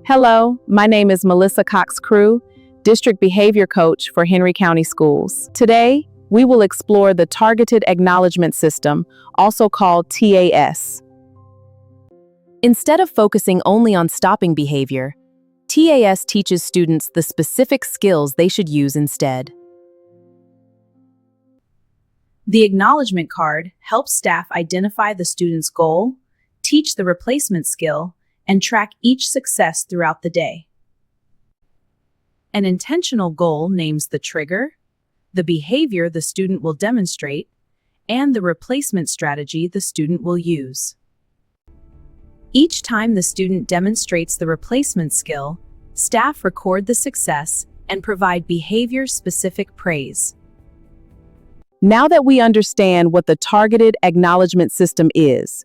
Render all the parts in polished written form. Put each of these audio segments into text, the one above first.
Hello, my name is Melissa Cox-Crew, District Behavior Coach for Henry County Schools. Today, we will explore the Targeted Acknowledgment System, also called TAS. Instead of focusing only on stopping behavior, TAS teaches students the specific skills they should use instead. The acknowledgement card helps staff identify the student's goal, teach the replacement skill, and track each success throughout the day. An intentional goal names the trigger, the behavior the student will demonstrate, and the replacement strategy the student will use. Each time the student demonstrates the replacement skill, staff record the success and provide behavior-specific praise. Now that we understand what the Targeted Acknowledgement System is,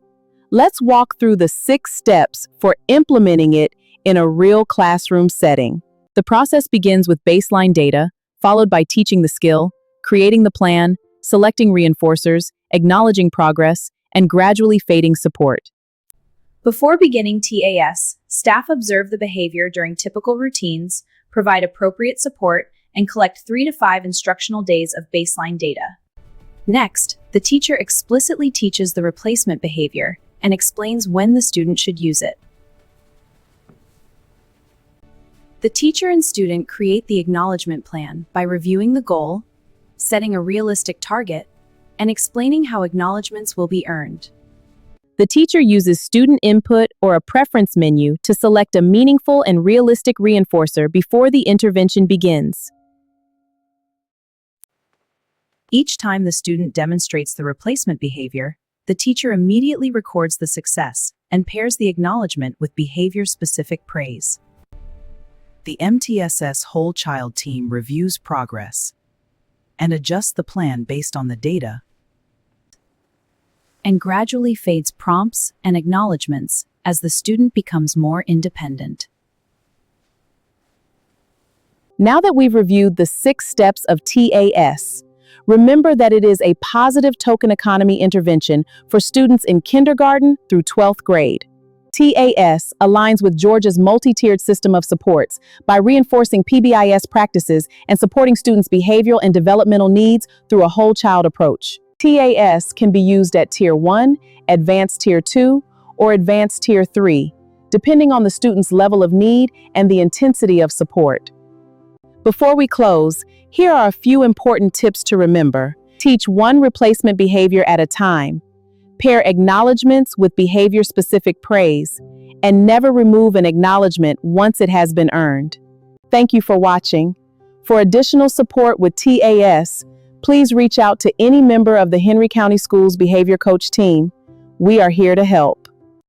let's walk through the 6 steps for implementing it in a real classroom setting. The process begins with baseline data, followed by teaching the skill, creating the plan, selecting reinforcers, acknowledging progress, and gradually fading support. Before beginning TAS, staff observe the behavior during typical routines, provide appropriate support, and collect 3 to 5 instructional days of baseline data. Next, the teacher explicitly teaches the replacement behavior and explains when the student should use it. The teacher and student create the acknowledgement plan by reviewing the goal, setting a realistic target, and explaining how acknowledgements will be earned. The teacher uses student input or a preference menu to select a meaningful and realistic reinforcer before the intervention begins. Each time the student demonstrates the replacement behavior, the teacher immediately records the success and pairs the acknowledgement with behavior-specific praise. The MTSS whole child team reviews progress and adjusts the plan based on the data and gradually fades prompts and acknowledgements as the student becomes more independent. Now that we've reviewed the 6 steps of TAS, remember that it is a positive token economy intervention for students in kindergarten through 12th grade. TAS aligns with Georgia's multi-tiered system of supports by reinforcing PBIS practices and supporting students' behavioral and developmental needs through a whole child approach. TAS can be used at Tier 1, Advanced Tier 2, or Advanced Tier 3, depending on the student's level of need and the intensity of support. Before we close, here are a few important tips to remember. Teach one replacement behavior at a time. Pair acknowledgements with behavior-specific praise, and never remove an acknowledgement once it has been earned. Thank you for watching. For additional support with TAS, please reach out to any member of the Henry County Schools Behavior Coach team. We are here to help.